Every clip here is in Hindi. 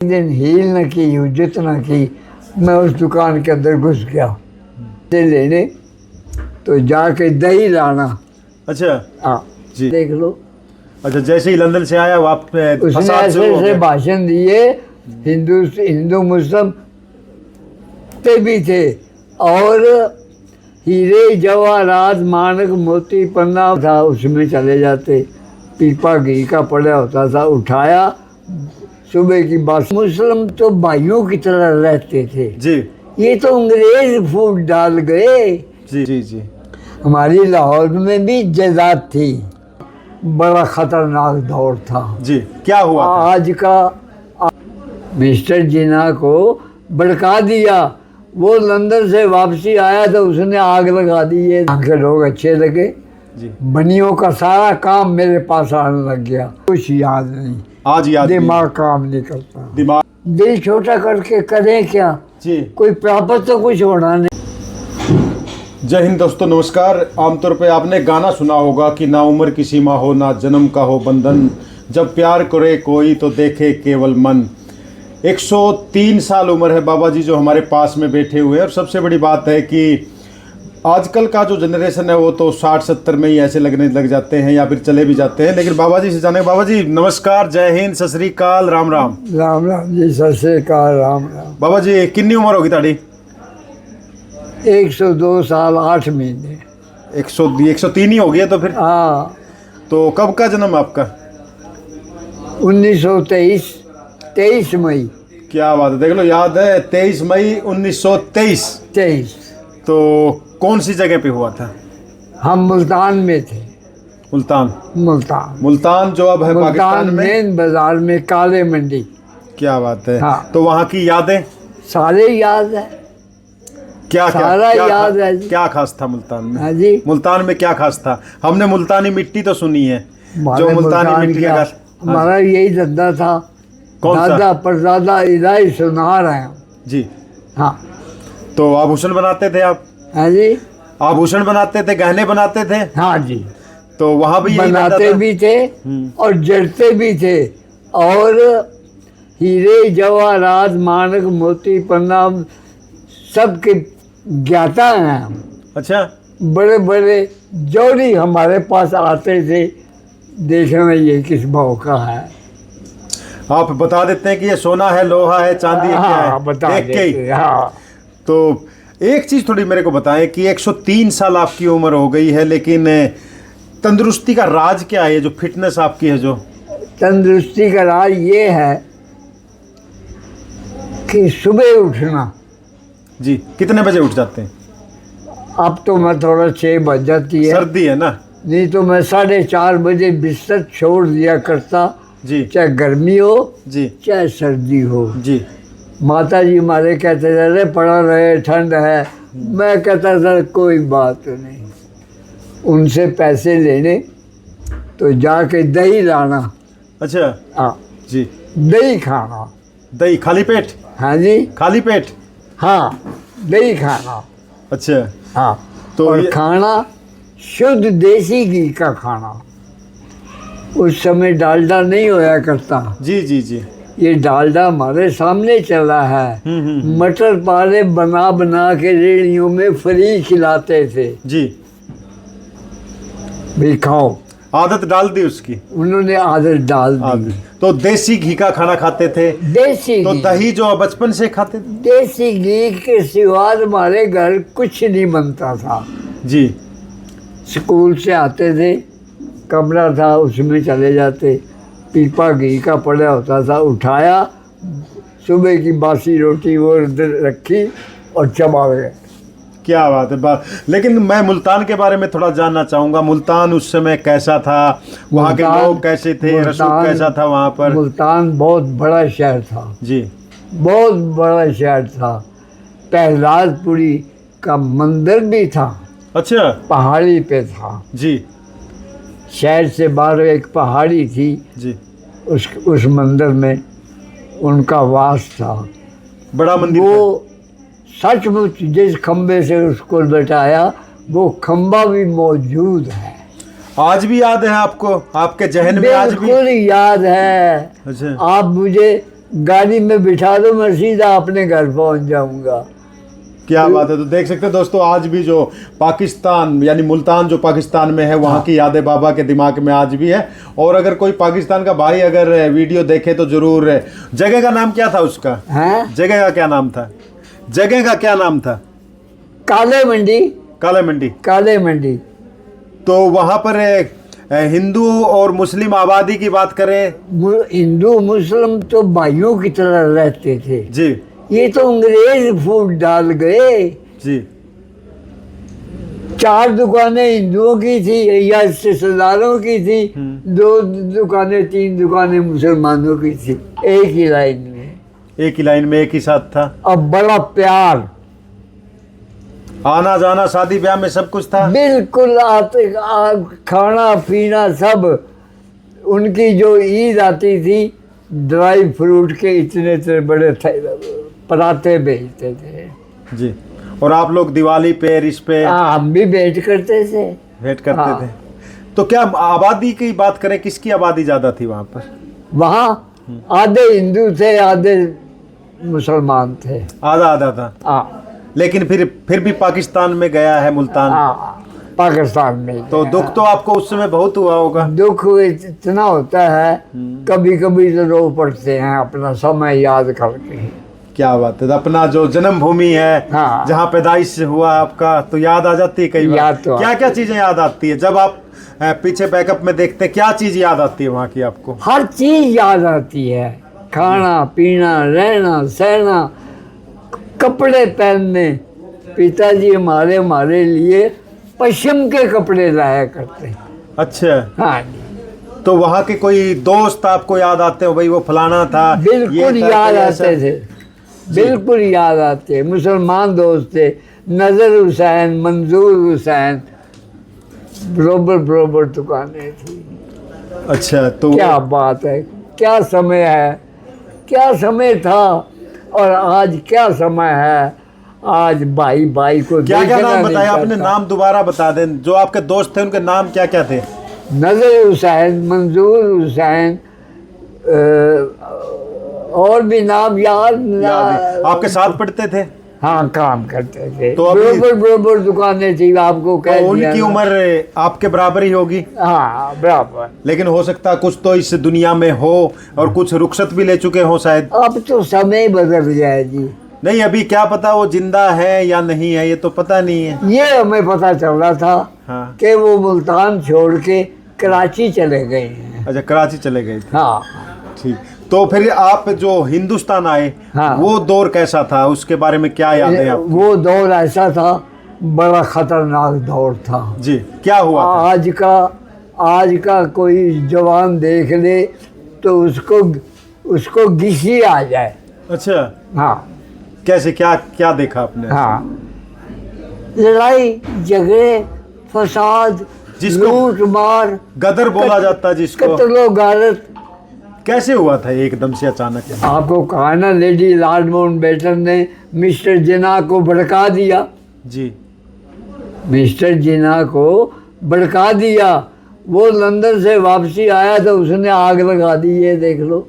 दिन हील न की, हुज्जत न की, मैं उस दुकान के अंदर घुस गया दे लेने, तो जाके दही लाना। अच्छा हाँ जी, देख लो। अच्छा जैसे ही लंदन से आया आप उसने फसाद से ऐसे वो हो ऐसे गए। भाषण दिए, हिंदू मुस्लिम पे भी थे, और हीरे जवाहरात माणक मोती पन्ना था उसमें चले जाते, पीपा घी का पड़ा होता था, उठाया सुबह की बात। मुस्लिम तो भाइयों की तरह रहते थे जी ये तो अंग्रेज फूट डाल गए। जी जी जी हमारी लाहौर में भी जायदाद थी, बड़ा खतरनाक दौर था। जी, क्या हुआ था? आज का मिस्टर जिन्ना को भड़का दिया, वो लंदन से वापसी आया तो उसने आग लगा दी। ये के लोग अच्छे लगे जी, बनियों का सारा काम मेरे पास आने लग गया, कुछ याद नहीं, आज याद दिमाग काम नहीं करता, दिमाग। दिल छोटा करके करें क्या, जी, कोई प्राप्त तो कुछ होना नहीं। जय हिंद दोस्तों, नमस्कार। आमतौर पे आपने गाना सुना होगा कि ना उम्र की सीमा हो ना जन्म का हो बंधन, जब प्यार करे कोई तो देखे केवल मन। 103 साल उम्र है बाबा जी जो हमारे पास में बैठे हुए हैं। और सबसे बड़ी बात है कि आजकल का जो जनरेशन है वो तो 60-70 में ही ऐसे लगने लग जाते हैं या फिर चले भी जाते हैं। लेकिन बाबा जी से जाने, बाबा जी नमस्कार, जय हिंद, सत श्री अकाल, राम राम। राम राम जी, सत श्री अकाल, राम राम। बाबा जी कितनी उम्र होगी ताड़ी? 102 साल 8 महीने। 103 ही हो गया तो फिर। हाँ, तो कब का जन्म है आपका? 1923, 23 मई। क्या बात है, देख लो याद है, 23 मई 1923। 23। तो कौन सी जगह पे हुआ था? हम मुल्तान में थे। मुल्तान। मुल्तान जो अब है पाकिस्तान में। मेन बाजार में, काले मंडी। क्या बात है। हाँ। तो वहाँ की यादें सारे याद है, क्या सारा याद है जी। क्या खास था मुल्तान में? हाँ जी, मुल्तान में क्या खास था? हमने मुल्तानी मिट्टी तो सुनी है, जो मुल्तानी मुल्तान मिट्टी क्या, का हमारा यही धंधा था। कौन सा? दादा परदादा इलाही सुना रहे हैं। जी। हाँ। तो आभूषण बनाते थे आप? हाँ जी, आभूषण बनाते थे, गहने बनाते थे? हाँ जी, तो वहाँ भी यही बनाते धंधा था? भी थे और जड़ते भी थे, और हीरे जवाहरात माणक मोती पन्ना सबके ज्ञाता हैं हम। अच्छा। बड़े बड़े जौहरी हमारे पास आते थे, देखना ये किस भाव का है। आप बता देते हैं कि ये सोना है, लोहा है, चांदी है, क्या है? हाँ, बता देख के ही। देते, हाँ। तो एक चीज़ थोड़ी मेरे को बताएं कि 103 साल आपकी उम्र हो गई है, लेकिन तंदुरुस्ती का राज क्या है? जो फिटनेस आपकी है, जो तंदुरुस्ती का राज ये है कि सुबह उठना। जी, कितने बजे उठ जाते हैं? अब तो मैं थोड़ा 6 बज जाती है, सर्दी है ना। नहीं तो मैं 4:30 बजे बिस्तर छोड़ दिया करता, जी चाहे गर्मी हो जी चाहे सर्दी हो। जी माता जी हमारे कहते थे अरे पड़ा रहे, ठंड है। मैं कहता था कोई बात नहीं। उनसे पैसे लेने तो जाके दही लाना। अच्छा। हाँ जी, दही खाना। दही खाली पेट? हाँ जी, खाली पेट। हाँ दही खाना। अच्छा। हाँ, तो और ये खाना शुद्ध देसी घी का खाना। उस समय डालडा नहीं होया करता, जी जी जी। ये डालडा हमारे सामने चला है। हम्म। मटर पाले बना बना के रेड़ियों में फ्री खिलाते थे, जी, भी खाओ। आदत डाल दी उसकी। उन्होंने आदत डाल दी। आदत। तो देसी घी का खाना खाते थे? देसी तो घी, दही जो बचपन से खाते थे? देसी घी के सिवा हमारे घर कुछ नहीं बनता था। जी स्कूल से आते थे, कमरा था उसमें चले जाते, पीपा घी का पड़ा होता था, उठाया, सुबह की बासी रोटी वो रखी और चबा गए। क्या बात है। लेकिन मैं मुल्तान के बारे में थोड़ा जानना चाहूँगा। मुल्तान उस समय कैसा था? वहाँ के लोग कैसे थे? रसूख कैसा था वहाँ पर? मुल्तान बहुत बड़ा शहर था जी, बहुत बड़ा शहर था। पहलाजपुरी का मंदिर भी था। अच्छा। पहाड़ी पे था जी शहर से बाहर एक पहाड़ी थी, जी। उस मंदिर में उनका वास था। बड़ा मंदिर वो सचमुच जिस खम्बे से उसको लटाया वो खम्बा भी मौजूद है। आज भी याद है आपको? आपके जहन में आज भी? बिल्कुल याद है। अच्छा। आप मुझे गाड़ी में बिठा दो, मैं सीधा अपने घर पहुंच जाऊंगा। क्या बात है। तो देख सकते हैं दोस्तों, आज भी जो पाकिस्तान यानी मुल्तान जो पाकिस्तान में है, वहाँ की यादें बाबा के दिमाग में आज भी है। और अगर कोई पाकिस्तान का भाई अगर वीडियो देखे तो जरूर, जगह का नाम क्या था उसका? हैं? जगह का क्या नाम था? जगह का क्या नाम था? काले मंडी। काला मंडी। काले मंडी। तो वहाँ पर हिंदू और मुस्लिम आबादी की बात करें, हिंदू मुस्लिम तो भाइयों की तरह रहते थे जी ये तो अंग्रेज फूट डाल गए। जी। 4 दुकानें हिंदुओं की थी या रिश्तेदारों की थी, 2 दुकानें 3 दुकानें मुसलमानों की थी, एक ही लाइन में, एक ही लाइन में एक ही साथ था। अब बड़ा प्यार, आना जाना शादी ब्याह में सब कुछ था। बिल्कुल खाना पीना सब। उनकी जो ईद आती थी, ड्राई फ्रूट के इतने इतने बड़े पराठे बेचते थे जी। और आप लोग दिवाली पे, रिश पे? हम भी भेंट करते थे। भेंट करते थे। तो क्या आबादी की बात करें, किसकी आबादी ज्यादा थी वहाँ पर? वहाँ आधे हिंदू थे, आधे मुसलमान थे। आधा आधा था। लेकिन फिर भी पाकिस्तान में गया है, मुल्तान। पाकिस्तान में तो दुख तो आपको उस समय बहुत हुआ होगा। दुख इतना होता है, कभी कभी तो रो पड़ते हैं अपना समय याद करके। क्या बात है। तो अपना जो जन्मभूमि है, जहाँ पैदाइश हुआ आपका, तो याद आ जाती है कई बार। तो क्या क्या चीजें याद आती है जब आप पीछे बैकअप में देखते हैं? क्या चीज याद आती है वहाँ की आपको? हर चीज याद आती है, खाना पीना, रहना सहना, कपड़े पहनने। पिताजी हमारे लिए पश्चिम के कपड़े लाया करते। अच्छा। हाँ। तो वहाँ के कोई दोस्त आपको याद आते हो, भाई वो फलाना था? बिल्कुल याद आते थे, बिल्कुल याद आते। मुसलमान दोस्त थे, नजर हुसैन, मंजूर हुसैन, बरोबर दुकानें थी। अच्छा। तो क्या बात है, क्या समय है, क्या समय था और आज क्या समय है। आज भाई को क्या क्या नाम बताया आपने? नाम दोबारा बता दें। जो आपके दोस्त थे उनके नाम क्या क्या थे? नजर हुसैन, मंजूर हुसैन, और भी नाम याद। आपके साथ पढ़ते थे? हाँ, काम करते थे। तो बरोबर दुकानें थी। आपको कह दिया। उनकी उम्र आपके बराबर ही होगी? हाँ, बराबर। लेकिन हो सकता कुछ तो इस दुनिया में हो और कुछ रुखसत भी ले चुके हो शायद। अब तो समय बदल गया है जी। नहीं, अभी क्या पता वो जिंदा है या नहीं है, ये तो पता नहीं है। ये हमें पता चल रहा था कि वो मुल्तान छोड़ के कराची चले गए हैं। अच्छा, कराची चले गए थे। हाँ, ठीक। तो फिर आप जो हिंदुस्तान आए, वो दौर कैसा था, उसके बारे में क्या याद है आपको? वो दौर ऐसा था, बड़ा खतरनाक दौर था जी। क्या हुआ था? आज का कोई जवान देख ले तो उसको घिसी आ जाए। अच्छा। हाँ। कैसे, क्या देखा आपने? हाँ, लड़ाई झगड़े, फसाद, लूट मार, गदर बोला जाता जिसको, कत्लो गारत। कैसे हुआ था एकदम से अचानक? आपको कहा ना, लेडी लॉर्ड माउंटबेटन ने मिस्टर जिन्ना को भड़का दिया। जी। मिस्टर जिन्ना को भड़का दिया। वो लंदन से वापसी आया तो उसने आग लगा दी, ये देख लो।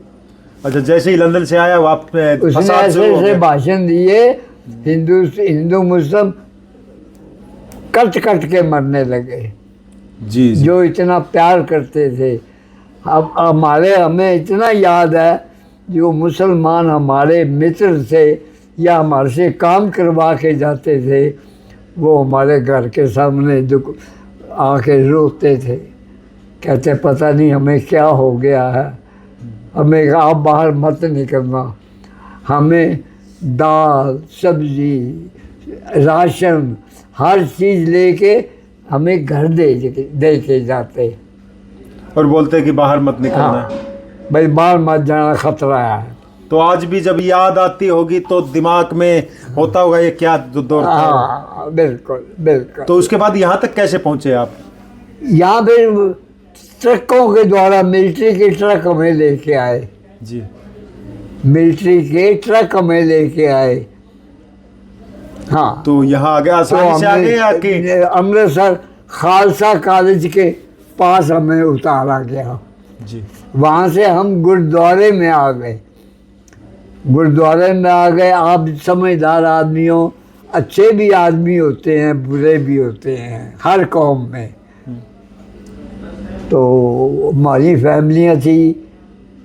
अच्छा, जैसे ही लंदन से आया उसने ऐसे भाषण दिए, हिंदू मुस्लिम कट के मरने लगे। जी। जो इतना प्यार करते थे। अब हमें इतना याद है, जो मुसलमान हमारे मित्र थे या हमारे से काम करवा के जाते थे, वो हमारे घर के सामने आके रोते थे, कहते पता नहीं हमें क्या हो गया है, हमें आप बाहर मत निकलना, हमें दाल सब्जी राशन हर चीज़ लेके हमें घर दे के जाते और बोलते कि बाहर मत निकलना। हाँ, भाई बाहर मत जाना, खतरा है। तो आज भी जब याद आती होगी तो दिमाग में होता होगा ये क्या दौर था। हाँ, बिल्कुल। तो उसके बाद यहाँ तक कैसे पहुँचे आप? यहाँ पे ट्रकों के द्वारा मिलिट्री के ट्रक हमें लेके आए। जी। मिलिट्री के ट्रक हमें लेके आए। हाँ। तो यहाँ आगे आसानी से आगे आके अमृतसर खालसा कॉलेज के पास हमें उतारा गया। जी। वहाँ से हम गुरुद्वारे में आ गए। गुरुद्वारे में आ गए। आप समझदार आदमी हो, अच्छे भी आदमी होते हैं, बुरे भी होते हैं हर कौम में। तो हमारी फैमिलियाँ थी,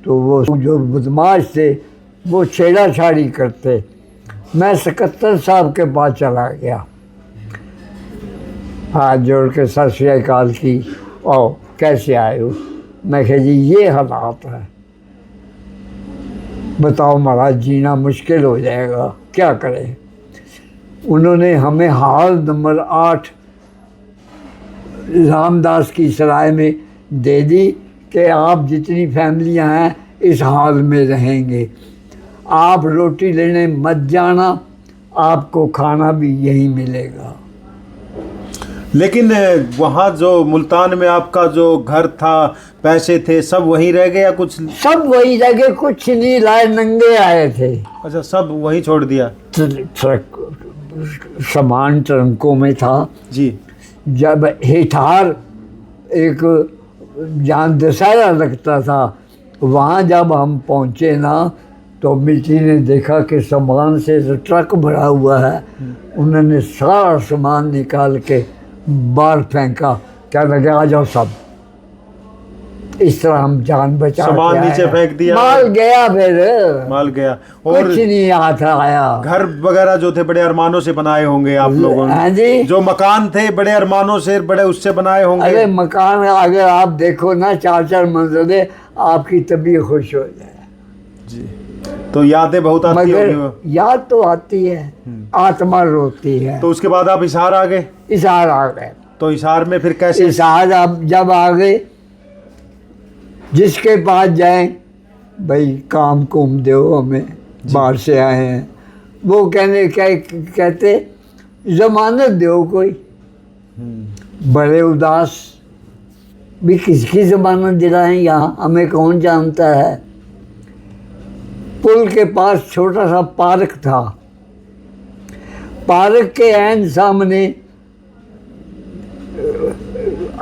तो वो जो बदमाश थे वो छेड़ाछाड़ी करते। मैं सकत्तर साहब के पास चला गया, हाथ जोड़ के सत श्री अकाल की, और कैसे आए हो? मैं कहा जी ये हालात है, बताओ महाराज जीना मुश्किल हो जाएगा, क्या करें? उन्होंने हमें हाल नंबर 8 रामदास की सराय में दे दी कि आप जितनी फैमिलियां हैं इस हाल में रहेंगे, आप रोटी लेने मत जाना, आपको खाना भी यहीं मिलेगा। लेकिन वहाँ जो मुल्तान में आपका जो घर था, पैसे थे, सब वहीं रह गए या कुछ? सब वही जगह, कुछ नहीं लाए, नंगे आए थे। अच्छा, सब वहीं छोड़ दिया? सामान ट्रंकों में था जी। जब हिठार एक जहाँ दशहरा लगता था, वहाँ जब हम पहुँचे ना, तो मिट्टी ने देखा कि सामान से तो ट्रक भरा हुआ है। उन्होंने सारा सामान निकाल के बाहर फेंका, क्या लगे आ जाओ सब। इस तरह हम जान बचा के सामान आए। नीचे फेंक दिया, माल गया, फिर माल गया। और कुछ नहीं हाथ आया। घर वगैरह जो थे बड़े अरमानों से बनाए होंगे आप लोगों हाँ ने? जी। जो मकान थे बड़े अरमानों से, बड़े उससे बनाए होंगे? अरे मकान अगर आप देखो ना 4-4 मंजिले, आपकी तबीयत खुश हो जाए। जी। तो यादें बहुत आती होंगी वो? मगर याद तो आती है, आत्मा रोती है। तो उसके बाद आप हिसार आ गए? हिसार आ गए। तो हिसार में फिर कैसे? हिसार आप जब आ गए, जिसके पास जाएं, भाई काम कुम दो हमें, बाहर से आए हैं, वो कहते जमानत दो कोई। बड़े उदास, भी किसकी जमानत दिलाएं, यहाँ हमें कौन जानता है। पुल के पास छोटा सा पार्क था, पार्क के ऐन सामने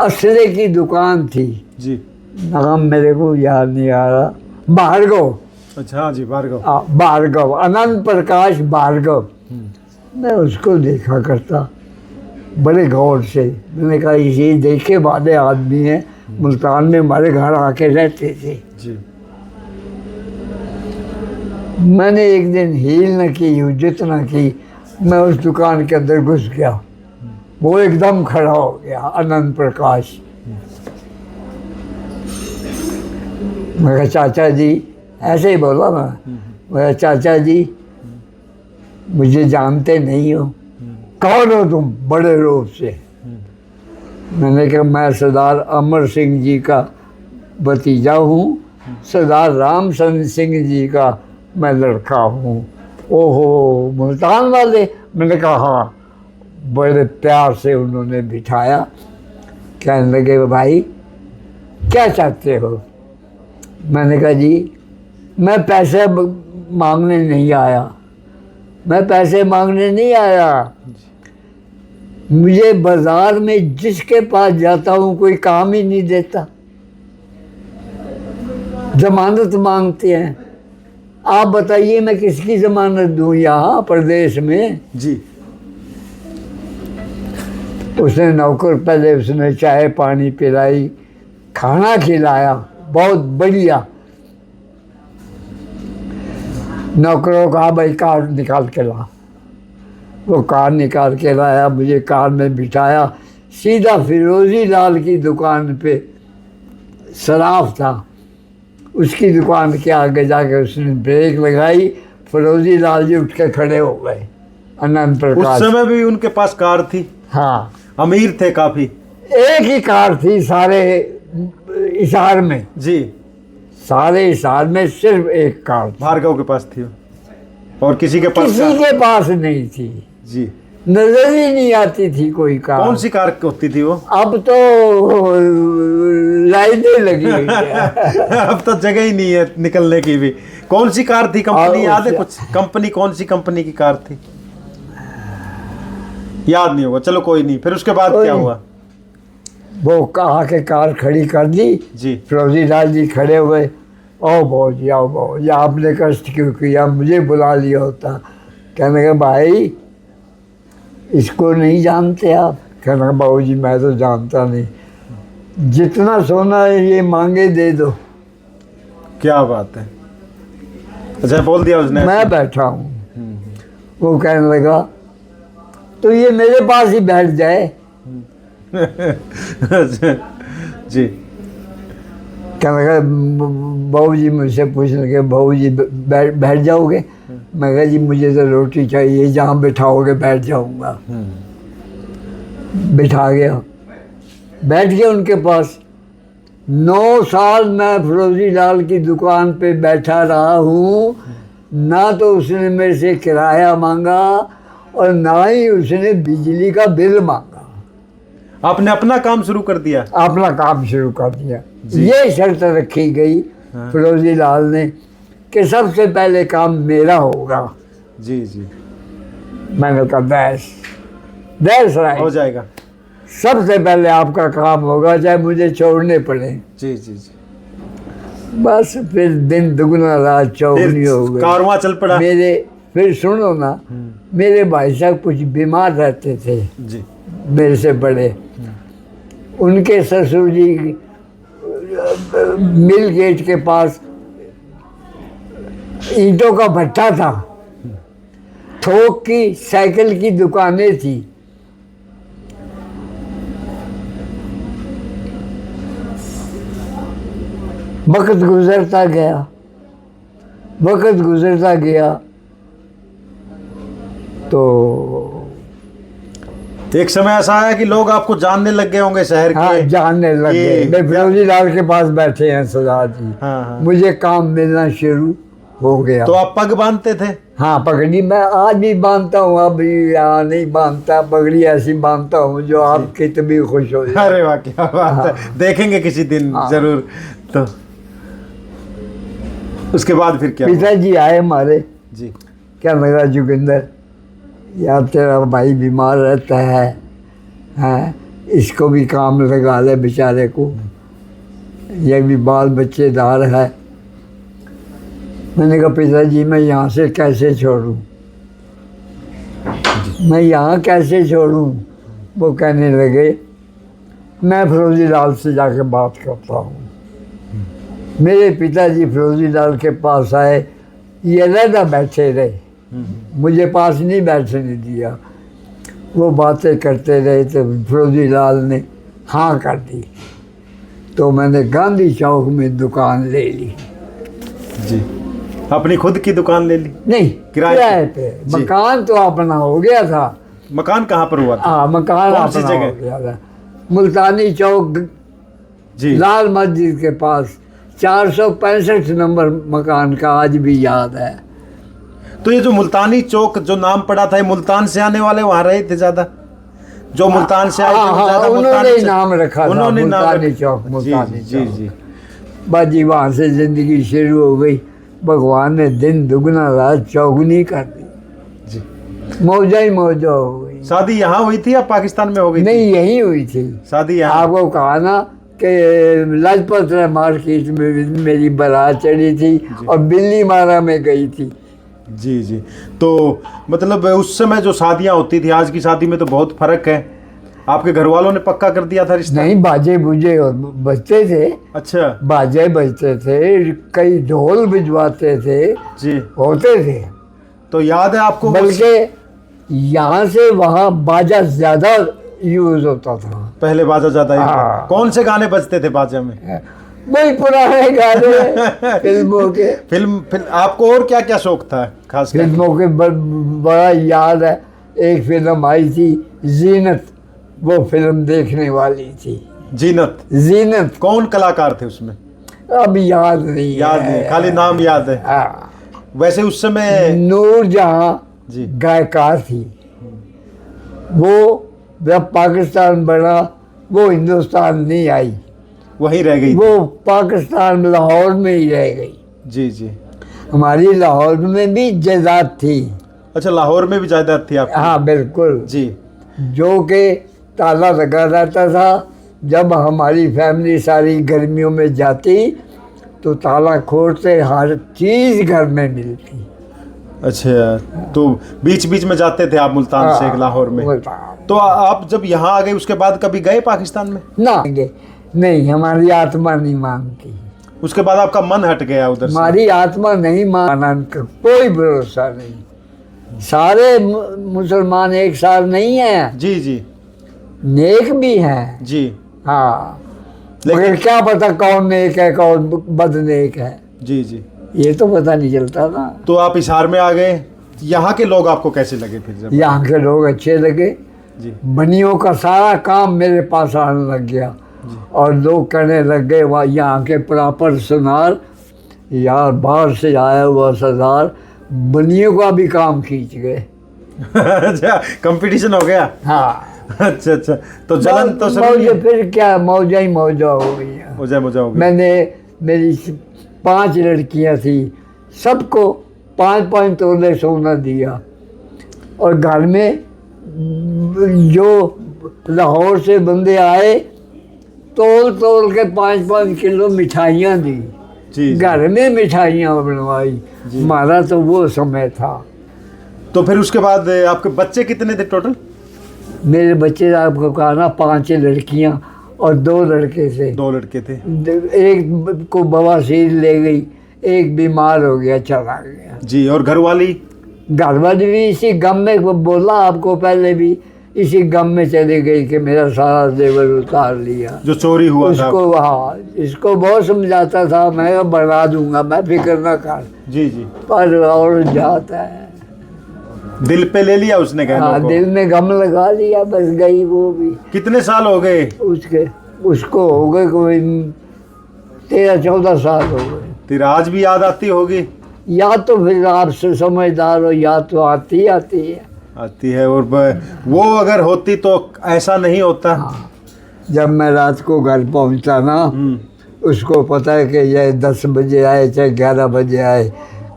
असले की दुकान थी। जी। नाम मेरे को याद नहीं आ रहा, भार्गव। अच्छा, हाँ जी, भार्गव। भार्गव, अनंत प्रकाश भार्गव। मैं उसको देखा करता बड़े गौर से। मैंने कहा ये देखे वाले आदमी हैं, मुल्तान में हमारे घर आके रहते थे। जी। मैंने एक दिन हील न की, हुज्जत न की, मैं उस दुकान के अंदर घुस गया। वो एकदम खड़ा हो गया, अनंत प्रकाश। मैं कहा चाचा जी, ऐसे ही बोला मैं चाचा जी मुझे जानते नहीं हो, कौन हो तुम? बड़े रूप से। मैंने कहा मैं सरदार अमर सिंह जी का भतीजा हूँ, सरदार राम सिंह जी का मैं लड़का हूँ। ओहो, मुल्तान वाले? मैंने कहा हाँ। बड़े प्यार से उन्होंने बिठाया, कहने लगे भाई क्या चाहते हो? मैंने कहा जी मैं पैसे मांगने नहीं आया, मैं पैसे मांगने नहीं आया, मुझे बाजार में जिसके पास जाता हूँ कोई काम ही नहीं देता, जमानत मांगते हैं। आप बताइए मैं किसकी जमानत दूँ यहाँ प्रदेश में? जी। उसने नौकर, पहले उसने चाय पानी पिलाई, खाना खिलाया, बहुत बढ़िया। नौकरों का भाई कार निकाल के ला, वो कार निकाल के लाया, मुझे कार में बिठाया, सीधा फिरोजी लाल की दुकान पे शराब था, उसकी दुकान के आगे जाके उसने ब्रेक लगाई, फिरोजी लाल जी उठ के खड़े हो गए। अनंत प्रकाश। उस समय भी उनके पास कार थी? हाँ, अमीर थे काफी। एक ही कार थी सारे हिसार में। जी। सारे हिसार में सिर्फ एक कार थी। भार्गव के पास थी और किसी के पास? किसी के पास नहीं थी जी। नजर ही नहीं आती थी कोई कार। कौन सी कार होती थी वो? अब तो लाइनें लगी हुई है। अब तो जगह ही नहीं है निकलने की भी। कौन सी कार थी? कंपनी याद है कुछ? कंपनी कौन सी कंपनी की कार थी? याद नहीं होगा, चलो कोई नहीं। फिर उसके बाद क्या हुआ? वो कहा के कार खड़ी कर दी जी। फिरोजी लाल जी खड़े हुए आओ भाऊ जी, आओ भाऊ जी, आपने कष्ट क्यों किया, मुझे बुला लिया होता। कहने लगा भाई इसको नहीं जानते आप? कहने लगा बाबू जी मैं तो जानता नहीं, जितना सोना है ये मांगे दे दो। क्या बात है। अच्छा बोल दिया उसने? मैं बैठा हूँ। वो कहने लगा तो ये मेरे पास ही बैठ जाए। अच्छा, जी। कहने लगा बहू जी मुझसे पूछने लगे बहू जी बैठ जाओगे? मैं कहा जी मुझे तो रोटी चाहिए, जहाँ बैठाओगे बैठ जाऊँगा। बिठा गया, बैठ गया उनके पास। 9 साल मैं फिरोजी लाल की दुकान पे बैठा रहा हूँ, ना तो उसने मेरे से किराया मांगा और ना ही उसने बिजली का बिल मांगा। आपने अपना काम शुरू कर दिया? अपना काम शुरू कर दिया। ये शर्त रखी गई फिरोजी लाल ने कि सबसे पहले काम मेरा होगा। जी जी। मैंने कहा दैट्स राइट, हो जाएगा। सबसे पहले आपका काम होगा चाहे मुझे छोड़ने पड़े। जी जी जी। बस फिर दिन दुगना रात चौगुनी हो गई। कारवां चल पड़ा। फिर सुनो ना, मेरे भाई साहब कुछ बीमार रहते थे जी, मेरे से बड़े। उनके ससुर जी मिल गेट के पास ईंटों का भट्टा था, थोक की साइकिल की दुकानें थी। वक्त गुजरता गया तो एक समय ऐसा आया कि लोग आपको जानने लग गए होंगे शहर के। हाँ, जानने लग गए। मैं फिरोजी लाल के पास बैठे हैं सरदार जी। हाँ। मुझे काम मिलना शुरू हो गया। तो आप पग बांधते थे? हाँ, पगड़ी मैं आज भी बांधता हूँ, अभी यहाँ नहीं बांधता, पगड़ी ऐसी बांधता हूँ जो आपकी तभी खुश हो जाए। अरे वाह क्या बात है, देखेंगे किसी दिन जरूर। तो उसके बाद फिर क्या? पिताजी आए हमारे जी। क्या लगा जोगिंदर यार तेरा भाई बीमार रहता है, इसको भी काम लगा ले बेचारे को, ये भी बाल बच्चेदार है। मैंने कहा पिताजी मैं यहाँ से कैसे छोड़ूं, मैं यहाँ कैसे छोड़ूं? वो कहने लगे मैं फिरोजी लाल से जाके बात करता हूँ। मेरे पिताजी फिरोजी लाल के पास आए, ये अलग बैठे रहे, मुझे पास नहीं बैठने दिया। वो बातें करते रहे तो फिरोजी लाल ने हाँ कर दी, तो मैंने गांधी चौक में दुकान ले ली। जी, अपनी खुद की दुकान ले ली? नहीं, किराए पे। मकान तो अपना हो गया था। मकान कहाँ पर हुआ था? हाँ, मकान अपना हो गया था, मुल्तानी चौक जी, लाल मस्जिद के पास 465 नंबर मकान का आज भी याद है। तो ये जो मुल्तानी चौक जो नाम पड़ा था, ये मुल्तान से आने वाले वहाँ रहे थे ज्यादा? जो मुल्तान से आए थे उन्होंने नाम रखा था मुल्तानी चौक। जी जी। बस जी वहाँ से जिंदगी शुरू हो गई। भगवान ने दिन दुगना रात चौगुनी कर दी जी, मौजा ही मौजा हो गई। शादी यहाँ हुई थी या पाकिस्तान में हो गई? नहीं, यहीं हुई थी शादी। आपको कहा ना कि लाजपत राय मार्केट में मेरी बारात चढ़ी थी और बिल्ली मारा में गई थी। जी जी। तो मतलब उस समय जो शादियाँ होती थी, आज की शादी में तो बहुत फर्क है। आपके घर वालों ने पक्का कर दिया था रिश्ता? नहीं, बाजे बुजे बजते थे। अच्छा, बाजे बजते थे, कई ढोल भिजवाते थे जी, होते थे। तो याद है आपको? बल्कि यहाँ से वहाँ बाजा ज्यादा यूज होता था पहले। बाजा ज्यादा? हाँ। कौन से गाने बजते थे बाजा में? वही पुराने गाने फिल्मों के। फिल्म आपको और क्या क्या शौक था खास? फिल्मों के बड़ा याद है, एक फिल्म आई थी जीनत, वो फिल्म देखने वाली थी। जीनत? कौन कलाकार थे उसमें? अब याद नहीं है, खाली नाम याद है। हाँ। वैसे उस समय नूरजहां गायकार थी। वो जब पाकिस्तान बना वो हिंदुस्तान नहीं आई, वहीं रह गई। वो पाकिस्तान लाहौर में ही रह गई। जी जी। हमारी लाहौर में भी जायदाद थी। अच्छा, लाहौर में भी जायदाद थी आपकी? हाँ बिल्कुल जी। जो कि ताला लगा रहता था। जब हमारी फैमिली सारी गर्मियों में जाती तो ताला खोलते हर चीज़ घर में मिलती। अच्छा, तो बीच बीच में जाते थे आप मुल्तान से लाहौर में? तो आप जब यहाँ आ गए उसके बाद कभी गए पाकिस्तान में? ना नहीं, हमारी आत्मा नहीं मानती। उसके बाद आपका मन हट गया उधर से? हमारी आत्मा नहीं माना, कोई भरोसा नहीं। सारे मुसलमान एक साथ नहीं हैं। जी जी। नेक भी हैं जी। हाँ, लेकिन मगर क्या पता कौन नेक है कौन बदनेक है, जी जी, ये तो पता नहीं चलता ना। तो आप हिसार में आ गए। यहाँ के लोग आपको कैसे लगे फिर जब? यहाँ के लोग अच्छे लगे जी बनियों का सारा काम मेरे पास आने लग गया और लोग कहने लग गए वहाँ यहाँ के प्रॉपर सुनार यार बाहर से आया हुआ सरदार बनियों का भी काम खींच गए। अच्छा, कंपटीशन हो गया। हाँ अच्छा अच्छा, तो जलन तो सब मौज, फिर क्या मौजा ही मौजा हो गई है। मजा मजा हो गया। मैंने मेरी 5 लड़कियां थी, सबको 5-5 तोले सोना दिया और घर में जो लाहौर से बंदे आए तोल तोल के 5-5 किलो मिठाइयाँ दी। जी घर में मिठाइयाँ बनवाई। हमारा तो वो समय था। तो फिर उसके बाद आपके बच्चे कितने थे टोटल? मेरे बच्चे आपको कहा ना 5 लड़कियां और 2 लड़के थे। 2 लड़के थे। एक को बवासीर ले गई, एक बीमार हो गया चला गया। जी, और घरवाली? घरवाली भी इसी गम में, बोला आपको पहले भी, इसी गम में चली गई कि मेरा सारा जेवर उतार लिया जो चोरी हुआ था। उसको हाँ, इसको बहुत समझाता था मैं बढ़ा दूंगा, मैं फिक्र ना कर। जी जी। पर और जाता है, दिल पे ले लिया उसने गहनों हाँ को। दिल में गम लगा लिया, बस गई वो भी। कितने साल हो गए उसको हो गए कोई 13-14 साल हो गए। तेरा आज भी याद आती होगी? या तो फिर आप समझदार हो, या तो आती है। आती है। और वो अगर होती तो ऐसा नहीं होता। हाँ, जब मैं रात को घर पहुंचता ना, उसको पता है कि ये 10 बजे आए चाहे 11 बजे आए,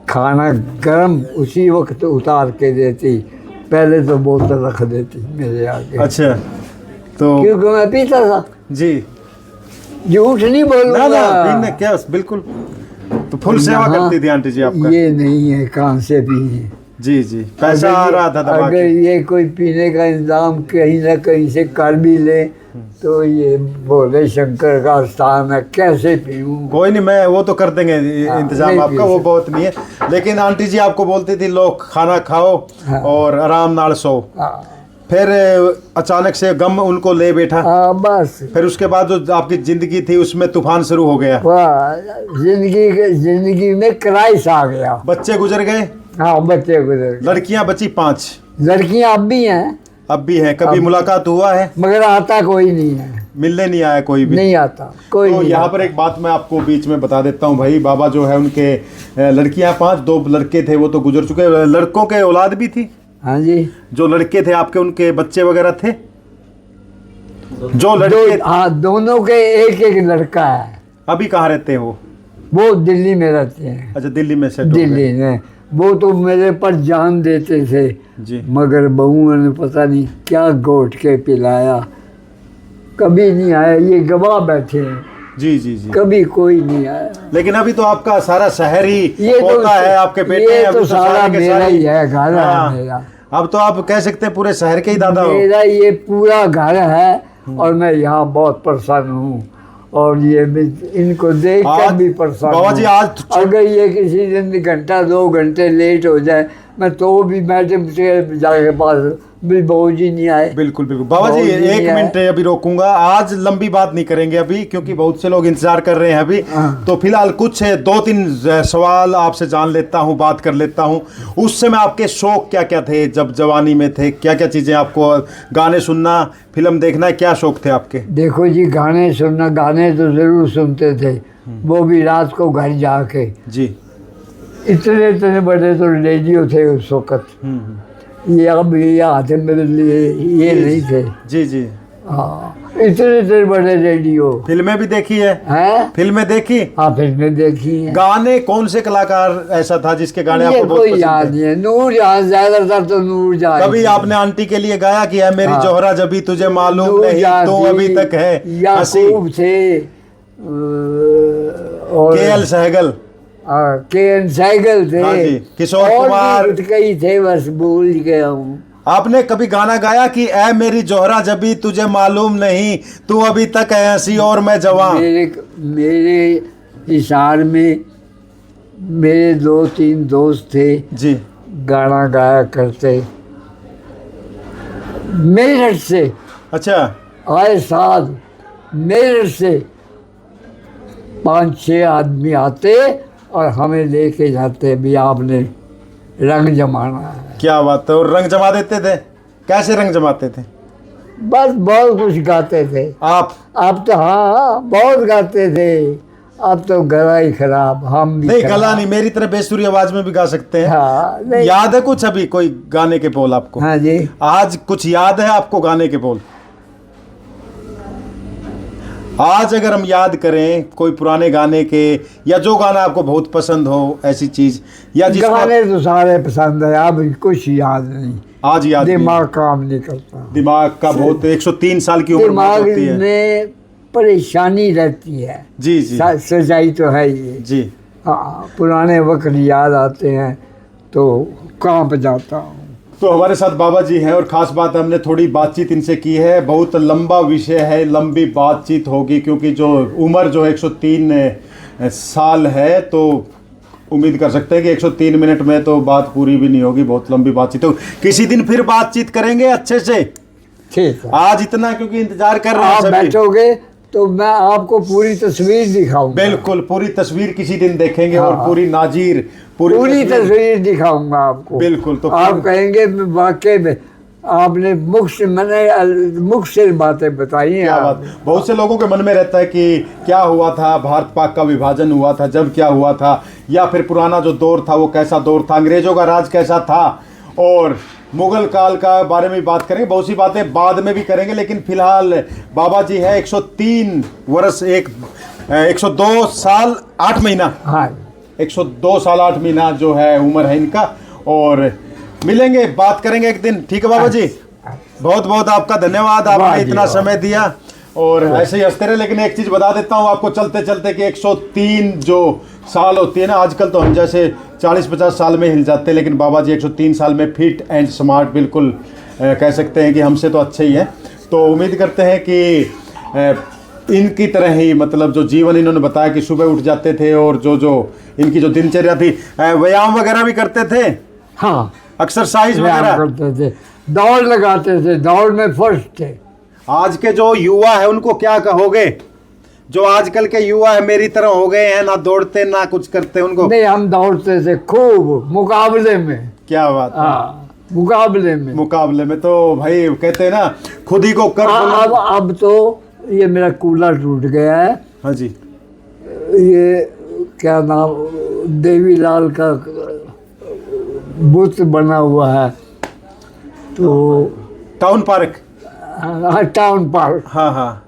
खाना गर्म उसी वक्त उतार के देती, पहले तो बोतल रख देती मेरे आगे। अच्छा, तो क्योंकि मैं पीता था। जी, झूठ नहीं ना बोलूंगा। ना पीने क्या, बिल्कुल। तो फुल सेवा करती थी आंटी जी आपका? ये नहीं है कहाँ से पिए। जी जी, पैसा आ रहा था दबा अगर के। ये कोई पीने का इंतजाम कहीं ना कहीं से कर भी ले तो ये बोले शंकर का स्थान है, कैसे पीऊँ। कोई नहीं, मैं वो तो कर देंगे इंतजाम नहीं आपका, पी वो बहुत नहीं है। लेकिन आंटी जी आपको बोलती थी लो खाना खाओ और आराम नाल सो। फिर अचानक से गम उनको ले बैठा। बस फिर उसके बाद जो आपकी जिंदगी थी उसमें तूफान शुरू हो गया। जिंदगी में क्राइस आ गया। बच्चे गुजर गए? हाँ, बच्चे गुजर गए। लड़कियां बची 5? लड़कियां अब भी हैं। अब भी हैं? कभी मुलाकात हुआ है? मगर आता कोई नहीं है, मिलने नहीं आया कोई भी? नहीं आता कोई। तो यहाँ पर एक बात मैं आपको बीच में बता देता हूँ भाई, बाबा जो है उनके लड़कियां 5, 2 लड़के थे वो तो गुजर चुके। लड़कों के औलाद भी थी? हाँ जी, जो लड़के थे आपके उनके बच्चे वगैरह थे? जो लड़के हाँ, दोनों के एक लड़का है। अभी कहाँ रहते हैं वो दिल्ली में रहते हैं। अच्छा, दिल्ली में सेट हो गए। दिल्ली में वो तो मेरे पर जान देते थे जी। मगर बहुओं ने पता नहीं क्या घोट के पिलाया, कभी नहीं आया। ये गवाह बैठे हैं। जी जी जी। कभी कोई नहीं आया। लेकिन अभी तो आपका सारा शहर ही ये तो होता है, आपके बेटे ये हैं, तो अभी सारा सारे के मेरा सारे- ही है, घर हाँ। है मेरा। अब तो आप कह सकते हैं पूरे शहर के ही दादा हो। मेरा ये पूरा घर है और मैं यहाँ बहुत परेशान हूँ और ये इनको देख कर आज भी परेशान बाबा जी हूँ। आज अगर ये किसी दिन 1-2 घंटे लेट हो जाए मैं तो भी मैडम से जाके पास भी बहू जी नहीं आए। बिल्कुल बिल्कुल बाबा जी, बहुत ही 1 है। मिनट अभी रोकूंगा। आज लंबी बात नहीं करेंगे अभी, क्योंकि बहुत से लोग इंतजार कर रहे हैं अभी। तो फिलहाल कुछ 2-3 सवाल आपसे जान लेता हूं, बात कर लेता हूं। उस समय आपके शौक क्या क्या थे जब जवानी में थे? क्या क्या चीज़ें आपको, गाने सुनना, फिल्म देखना, क्या शौक थे आपके? देखो जी, गाने सुनना, गाने तो ज़रूर सुनते थे, वो भी रात को घर जाके। जी। इतने इतने बड़े तो रेडियो थे उस वक़्त, ये अब ये हाथ में ये नहीं थे। जी जी। हाँ, इतने इतने बड़े रेडियो। फिल्में भी देखी है? हैं? फिल्में देखी? हाँ, फिल्में देखी हैं। गाने कौन से कलाकार ऐसा था जिसके गाने ये आपको बहुत कोई पसंद याद थे? नहीं है। नूरजहां, ज्यादातर तो नूरजहां। कभी आपने आंटी के लिए गाया कि है मेरी हाँ। जोहरा जबी तुझे मालूम नहीं नूरजहां तू थी, अभी तक है हंसी? याकूब थे, और KL सहगल, KN सहगल थे। हाँ जी, किशोर और भी कुमार। कुछ कई थे, बस भूल गया हूँ। आपने कभी गाना गाया कि ऐ मेरी जोहरा जबी तुझे मालूम नहीं, तू अभी तक है हंसी और मैं जवान? मेरे हिसार में मेरे 2-3 दोस्त थे जी। गाना गाया करते मेरठ से। अच्छा। आए साल मेरठ से 5-6 आदमी आते और हमें लेके जाते, भी आपने रंग जमाना है। क्या बात है। और रंग जमा देते थे? कैसे रंग जमाते थे? बस बहुत कुछ गाते थे। आप? अब तो हाँ बहुत गाते थे। अब तो गला ही खराब, हम भी नहीं, खराब। गला नहीं, मेरी तरह बेसुरी आवाज में भी गा सकते हैं। हाँ, नहीं। याद है कुछ अभी कोई गाने के बोल आपको? हाँ जी। आज कुछ याद है आपको गाने के बोल? आज अगर हम याद करें कोई पुराने गाने के, या जो गाना आपको बहुत पसंद हो, ऐसी चीज, या जिसको गाने तो सारे पसंद है, अब कुछ याद नहीं। आज याद दिमाग काम नहीं करता। दिमाग का बहुत 103 साल की उम्र बहुत दिमाग होती है। में परेशानी रहती है। जी जी सच्चाई तो है ये। जी। हाँ, पुराने वक्त याद आते हैं तो कांप जाता हूँ। तो हमारे साथ बाबा जी हैं, और ख़ास बात हमने थोड़ी बातचीत इनसे की है। बहुत लंबा विषय है, लंबी बातचीत होगी, क्योंकि जो उम्र जो 103 साल है, तो उम्मीद कर सकते हैं कि 103 मिनट में तो बात पूरी भी नहीं होगी, बहुत लंबी बातचीत होगी। किसी दिन फिर बातचीत करेंगे अच्छे से। ठीक है। आज इतना क्योंकि इंतजार कर रहे हैं आप सभी। बैठोगे तो मैं आपको पूरी तस्वीर दिखाऊंगा। बिल्कुल, पूरी तस्वीर किसी दिन देखेंगे। हाँ। और पूरी नाजीर पूरी तस्वीर दिखाऊंगा आपको। बिल्कुल। तो आप कहेंगे वाकई में आपने मुख से बातें बताई हैं। क्या बात। बहुत से लोगों के मन में रहता है कि क्या हुआ था, भारत पाक का विभाजन हुआ था जब क्या हुआ था, या फिर पुराना जो दौर था वो कैसा दौर था, अंग्रेजों का राज कैसा था, और मुगल काल का बारे में बात करेंगे। बहुत सी बातें बाद में भी करेंगे, लेकिन फिलहाल बाबा जी है 103 वर्ष 102 साल 8 महीना। हाँ, 102 साल 8 महीना जो है उम्र है इनका। और मिलेंगे, बात करेंगे एक दिन। ठीक है बाबा जी, बहुत बहुत आपका धन्यवाद, आपने इतना समय दिया, और ऐसे ही हंसते रहे। लेकिन एक चीज़ बता देता हूँ आपको चलते चलते कि 103 जो साल होती है ना, आजकल तो हम जैसे 40-50 साल में हिल जाते हैं, लेकिन बाबा जी 103 साल में फिट एंड स्मार्ट, बिल्कुल कह सकते हैं कि हमसे तो अच्छे ही हैं। तो उम्मीद करते हैं कि इनकी तरह ही, मतलब जो जीवन इन्होंने बताया कि सुबह उठ जाते थे, और जो इनकी जो दिनचर्या थी, व्यायाम वगैरह भी करते थे। हाँ, एक्सरसाइज व्यायाम वगैरह करते थे, दौड़ लगाते थे, दौड़ में फर्स्ट थे। आज के जो युवा है उनको क्या कहोगे? जो आजकल के युवा है मेरी तरह हो गए हैं, ना दौड़ते ना कुछ करते, उनको? नहीं, हम दौड़ते थे खूब, मुकाबले में। क्या बात है। हाँ, मुकाबले में। मुकाबले में तो भाई कहते हैं ना, खुद ही को कर। अब तो ये मेरा कूलर टूट गया है। हाँ जी। ये क्या नाम, देवीलाल का बुत बना हुआ है, तो टाउन पार्क। Town park. हाँ हाँ।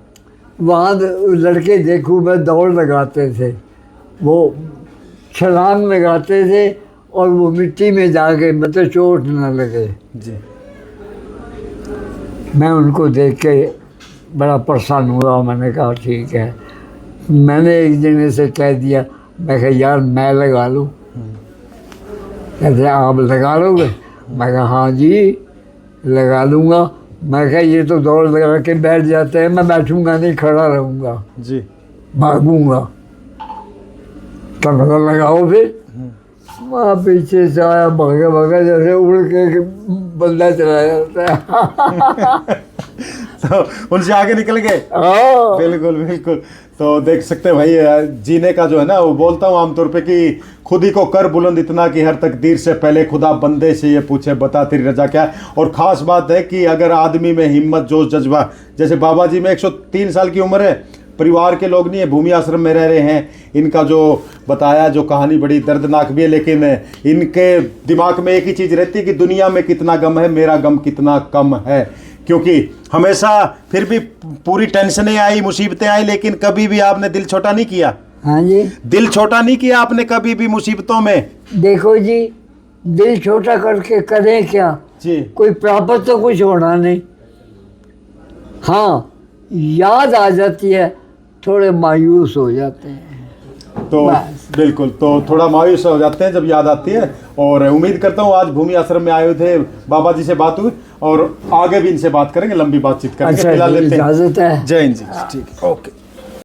वहाँ लड़के देखूँ मैं दौड़ लगाते थे, वो छलांग लगाते थे, और वो मिट्टी में जाके मतलब चोट न लगे। जी। मैं उनको देख के बड़ा परेशान हुआ। मैंने कहा ठीक है। मैंने एक जने से कह दिया, मैं कहा यार मैं लगा लूँ। कहते आप लगा लोगे? मैं कहा हाँ जी लगा लूँगा। मैं कहा ये तो दौड़ लगा के बैठ जाते हैं, मैं बैठूंगा नहीं, खड़ा रहूँगा, जी। भागूंगा। तो मैंने लगाओ फिर। वहाँ पीछे से आया, भागा भागा जैसे उड़ के बंदा चला जाता है। तो उनसे आगे निकल गए। बिल्कुल बिल्कुल। तो देख सकते हैं भाई, जीने का जो है ना, वो बोलता हूँ आमतौर पे कि खुद ही को कर बुलंद इतना कि हर तकदीर से पहले खुदा बंदे से ये पूछे बता तेरी रजा क्या है। और ख़ास बात है कि अगर आदमी में हिम्मत, जोश, जज्बा, जैसे बाबा जी में 103 साल की उम्र है, परिवार के लोग नहीं है, भूमि आश्रम में रह रहे हैं। इनका जो बताया जो कहानी बड़ी दर्दनाक भी है, लेकिन इनके दिमाग में एक ही चीज़ रहती है कि दुनिया में कितना गम है, मेरा गम कितना कम है। क्योंकि हमेशा फिर भी पूरी टेंशनें आई, मुसीबतें आई, लेकिन कभी भी आपने दिल छोटा नहीं किया। हाँ जी। दिल छोटा नहीं किया आपने कभी भी मुसीबतों में। देखो जी, दिल छोटा करके करें क्या जी। कोई प्राप्त तो कुछ होना नहीं। हाँ, याद आ जाती है थोड़े मायूस हो जाते हैं। तो बस। बिल्कुल, तो थोड़ा मायूस हो जाते हैं जब याद आती है। और उम्मीद करता हूँ आज भूमि आश्रम में आए हुए थे, बाबा जी से बात हुई और आगे भी इनसे बात करेंगे, लंबी बातचीत करेंगे। अच्छा, फिलहाल लेते हैं इजाज़त है। जय हिंद जी। ठीक है, ओके।